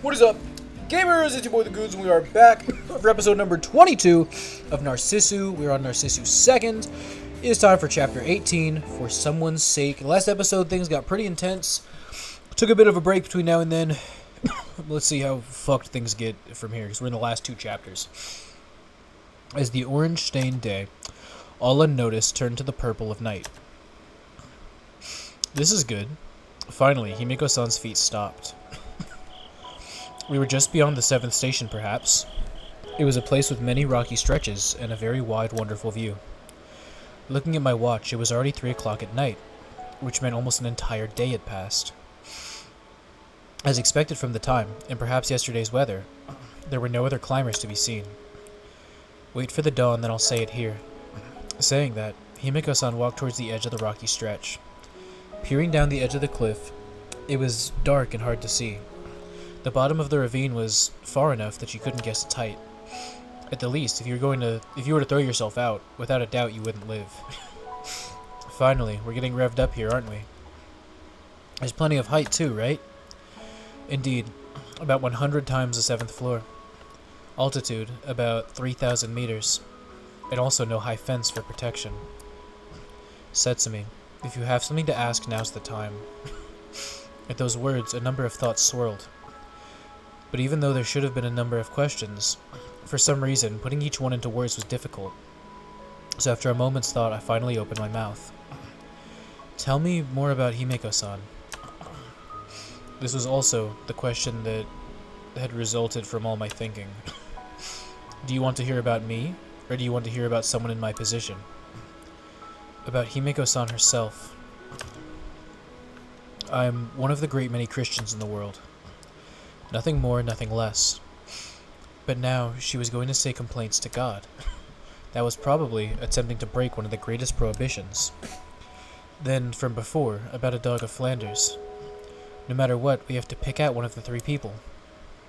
What is up, gamers? It's your boy the Goons, and we are back for episode number 22 of Narcissu. We're on Narcissu 2nd. It is time for chapter 18, For Someone's Sake. Last episode, things got pretty intense. Took a bit of a break between now and then. Let's see how fucked things get from here, because we're in the last two chapters. As the orange-stained day, all unnoticed, turned to the purple of night. This is good. Finally, Himiko-san's feet stopped. We were just beyond the 7th station, perhaps. It was a place with many rocky stretches and a very wide, wonderful view. Looking at my watch, it was already 3 o'clock at night, which meant almost an entire day had passed. As expected from the time, and perhaps yesterday's weather, there were no other climbers to be seen. Wait for the dawn, then I'll say it here. Saying that, Himiko-san walked towards the edge of the rocky stretch. Peering down the edge of the cliff, it was dark and hard to see. The bottom of the ravine was far enough that you couldn't guess its height. At the least, if you were to throw yourself out, without a doubt you wouldn't live. Finally, we're getting revved up here, aren't we? There's plenty of height too, right? Indeed, about 100 times the 7th floor. Altitude, about 3,000 meters. And also no high fence for protection. Setsumi, if you have something to ask, now's the time. At those words, a number of thoughts swirled. But even though there should have been a number of questions, for some reason, putting each one into words was difficult. So after a moment's thought, I finally opened my mouth. Tell me more about Himiko-san. This was also the question that had resulted from all my thinking. Do you want to hear about me, or do you want to hear about someone in my position? About Himiko-san herself. I'm one of the great many Christians in the world. Nothing more, nothing less. But now, she was going to say complaints to God. That was probably attempting to break one of the greatest prohibitions. Then, from before, about a dog of Flanders. No matter what, we have to pick out one of the 3 people.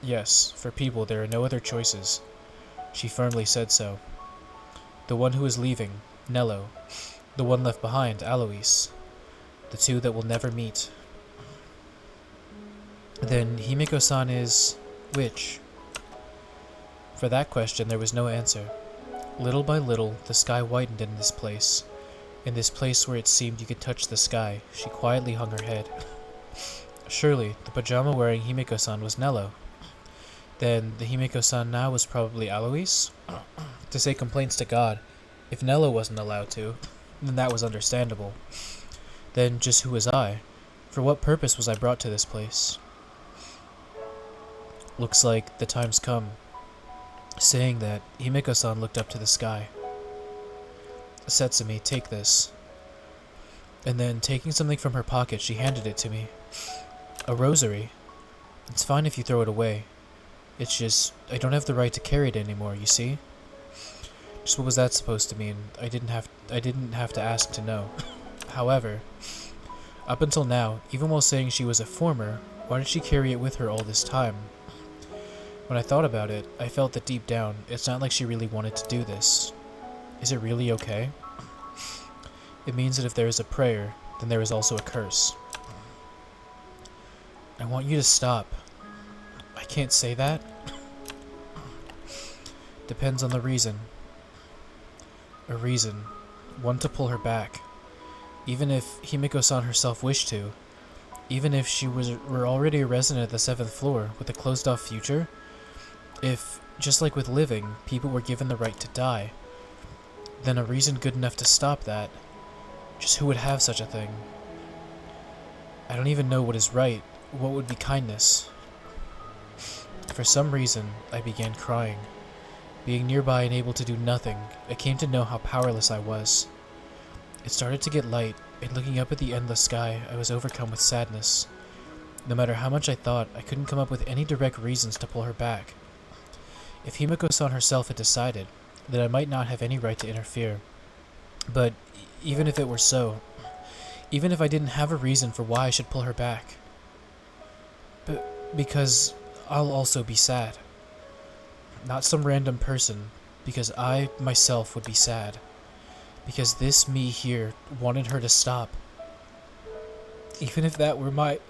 Yes, for people there are no other choices. She firmly said so. The one who is leaving, Nello. The one left behind, Alois. The 2 that will never meet. Then Himiko-san is which? For that question there was no answer. Little by little the sky whitened in this place where it seemed you could touch the sky. She quietly hung her head. Surely the pajama-wearing Himiko-san was Nello. Then the Himiko-san now was probably Alois? To say complaints to God, if Nello wasn't allowed to, then that was understandable. Then just who was I? For what purpose was I brought to this place? Looks like the time's come. Saying that, Himiko-san looked up to the sky. Setsumi, take this. And then, taking something from her pocket, she handed it to me. A rosary. It's fine if you throw it away. It's just, I don't have the right to carry it anymore, you see? Just what was that supposed to mean? I didn't have to ask to know. However, up until now, even while saying she was a former, why did she carry it with her all this time? When I thought about it, I felt that deep down, it's not like she really wanted to do this. Is it really okay? It means that if there is a prayer, then there is also a curse. I want you to stop. I can't say that. Depends on the reason. A reason. One to pull her back. Even if Himiko-san herself wished to. Even if she were already a resident at the 7th floor with a closed-off future. If, just like with living, people were given the right to die, then a reason good enough to stop that. Just who would have such a thing? I don't even know what is right, what would be kindness. For some reason, I began crying. Being nearby and able to do nothing, I came to know how powerless I was. It started to get light, and looking up at the endless sky, I was overcome with sadness. No matter how much I thought, I couldn't come up with any direct reasons to pull her back. If Himiko-san herself had decided, then I might not have any right to interfere. But even if it were so, even if I didn't have a reason for why I should pull her back, because I'll also be sad. Not some random person, because I myself would be sad. Because this me here wanted her to stop. Even if that were my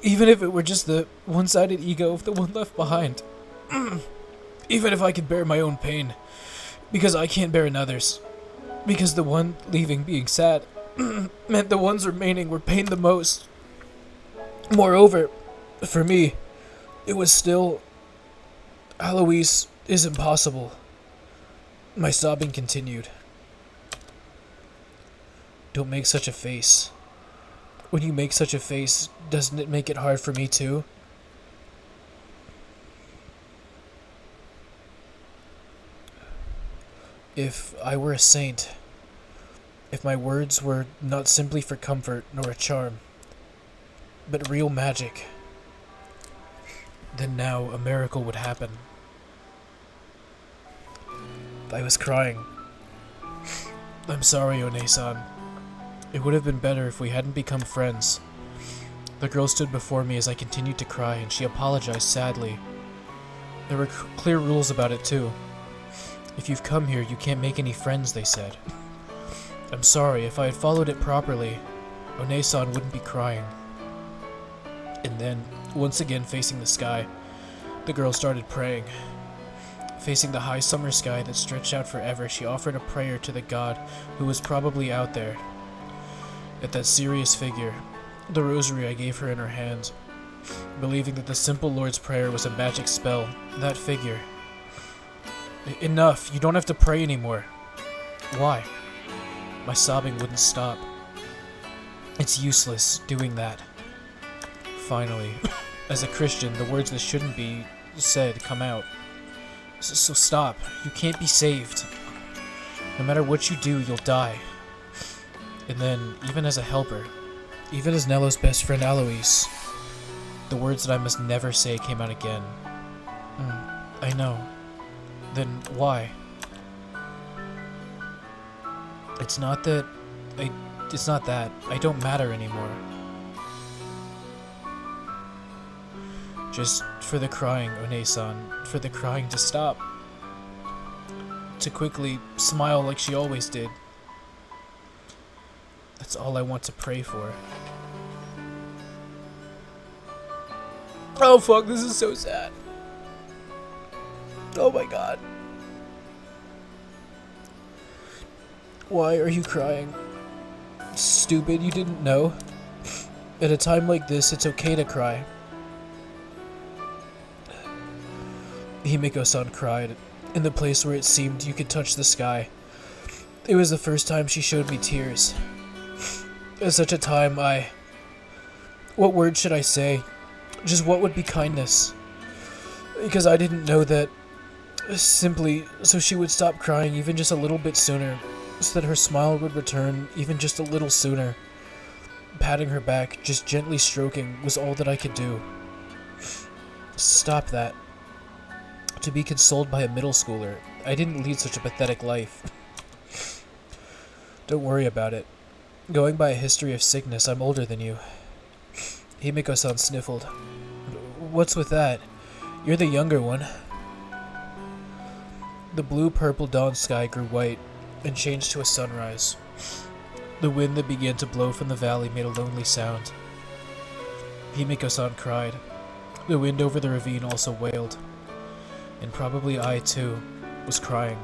Even if it were just the one-sided ego of the one left behind. Even if I could bear my own pain. Because I can't bear another's. Because the one leaving being sad meant the ones remaining were pained the most. Moreover, for me, it was still... Alois is impossible. My sobbing continued. Don't make such a face. When you make such a face, doesn't it make it hard for me too? If I were a saint, if my words were not simply for comfort nor a charm, but real magic, then now a miracle would happen. I was crying. I'm sorry, One-san. It would have been better if we hadn't become friends. The girl stood before me as I continued to cry, and she apologized sadly. There were clear rules about it, too. If you've come here, you can't make any friends, they said. I'm sorry, if I had followed it properly, One-san wouldn't be crying. And then, once again facing the sky, the girl started praying. Facing the high summer sky that stretched out forever, she offered a prayer to the god who was probably out there. At that serious figure, the rosary I gave her in her hand, believing that the simple Lord's Prayer was a magic spell, that figure... Enough, you don't have to pray anymore. Why? My sobbing wouldn't stop. It's useless doing that. Finally, as a Christian, the words that shouldn't be said come out. So stop. You can't be saved. No matter what you do, you'll die. And then, even as a helper, even as Nello's best friend Alois, the words that I must never say came out again. I know. Then why? It's not that I don't matter anymore. Just for the crying, One-san, for the crying to stop. To quickly smile like she always did. That's all I want to pray for. Oh fuck, this is so sad. Oh my god. Why are you crying? Stupid, you didn't know? At a time like this, it's okay to cry. Himiko-san cried, in the place where it seemed you could touch the sky. It was the first time she showed me tears. At such a time, what word should I say? Just what would be kindness? Because I didn't know that. Simply, so she would stop crying even just a little bit sooner, so that her smile would return even just a little sooner. Patting her back, just gently stroking, was all that I could do. Stop that. To be consoled by a middle schooler, I didn't lead such a pathetic life. Don't worry about it. Going by a history of sickness, I'm older than you. Himiko-san sniffled. What's with that? You're the younger one. The blue-purple dawn sky grew white and changed to a sunrise. The wind that began to blow from the valley made a lonely sound. Himiko-san cried. The wind over the ravine also wailed. And probably I, too, was crying.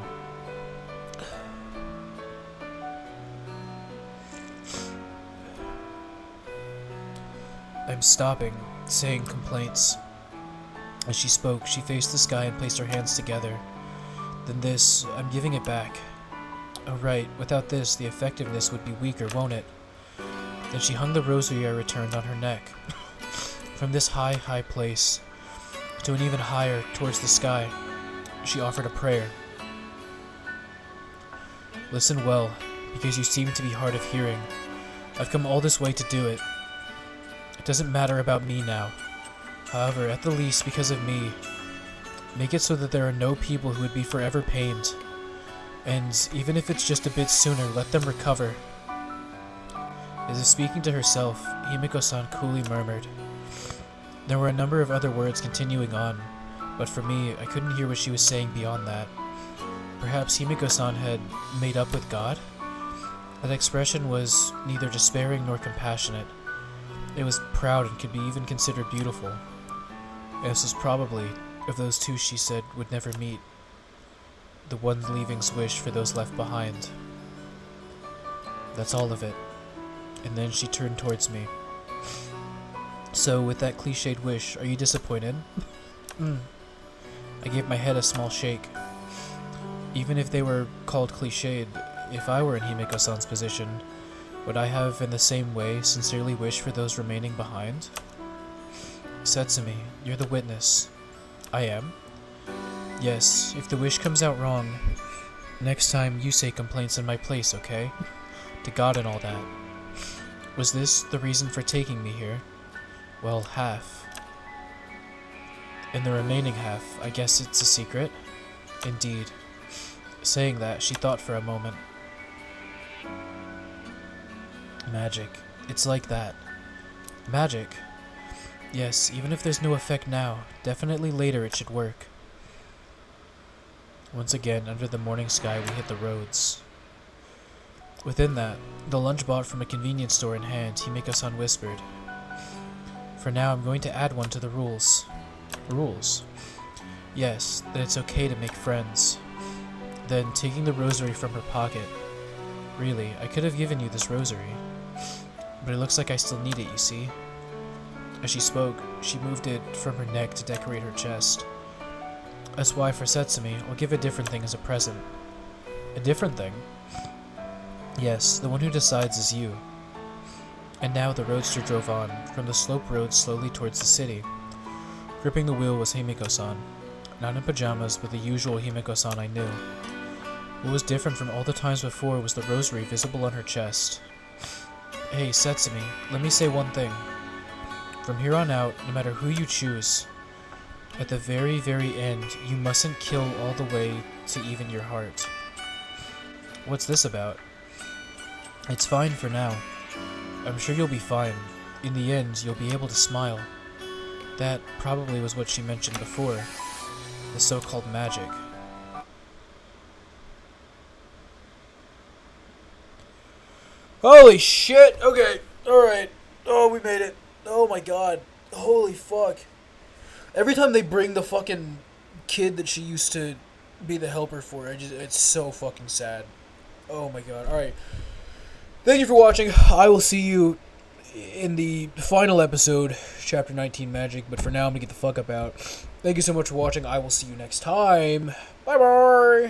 I'm stopping, saying complaints. As she spoke, she faced the sky and placed her hands together. Then this, I'm giving it back. Oh right, without this, the effectiveness would be weaker, won't it? Then she hung the rosary I returned on her neck. From this high, high place, to an even higher, towards the sky, she offered a prayer. Listen well, because you seem to be hard of hearing. I've come all this way to do it. It doesn't matter about me now. However, at the least, because of me, make it so that there are no people who would be forever pained. And even if it's just a bit sooner, let them recover. As if speaking to herself, Himiko-san coolly murmured. There were a number of other words continuing on, but for me, I couldn't hear what she was saying beyond that. Perhaps Himiko-san had made up with God? That expression was neither despairing nor compassionate. It was proud and could be even considered beautiful. And this was probably, of those two she said would never meet, the one leaving's wish for those left behind. That's all of it. And then she turned towards me. So, with that cliched wish, are you disappointed? I gave my head a small shake. Even if they were called cliched, if I were in Himeko-san's position, would I have, in the same way, sincerely wished for those remaining behind? Setsumi, you're the witness. I am? Yes, if the wish comes out wrong, next time you say complaints in my place, okay? To God and all that. Was this the reason for taking me here? Well, half. And the remaining half, I guess it's a secret? Indeed. Saying that, she thought for a moment. Magic. It's like that. Magic? Yes, even if there's no effect now, definitely later it should work. Once again, under the morning sky, we hit the roads. Within that, the lunch bought from a convenience store in hand, Himeko-san whispered. For now, I'm going to add one to the rules. Rules? Yes, that it's okay to make friends. Then, taking the rosary from her pocket. Really, I could have given you this rosary. But it looks like I still need it, you see. As she spoke, she moved it from her neck to decorate her chest. That's why for Setsumi, I'll give a different thing as a present. A different thing? Yes, the one who decides is you. And now the roadster drove on, from the slope road slowly towards the city. Gripping the wheel was Himeko-san. Not in pajamas, but the usual Himeko-san I knew. What was different from all the times before was the rosary visible on her chest. Hey, Setsumi, let me say one thing. From here on out, no matter who you choose, at the very, very end, you mustn't kill all the way to even your heart. What's this about? It's fine for now. I'm sure you'll be fine. In the end, you'll be able to smile. That probably was what she mentioned before. The so-called magic. Holy shit! Okay, alright. Oh, we made it. Oh my god. Holy fuck. Every time they bring the fucking kid that she used to be the helper for, it's so fucking sad. Oh my god. Alright. Thank you for watching. I will see you in the final episode, Chapter 19 Magic, but for now I'm gonna get the fuck up out. Thank you so much for watching. I will see you next time. Bye bye!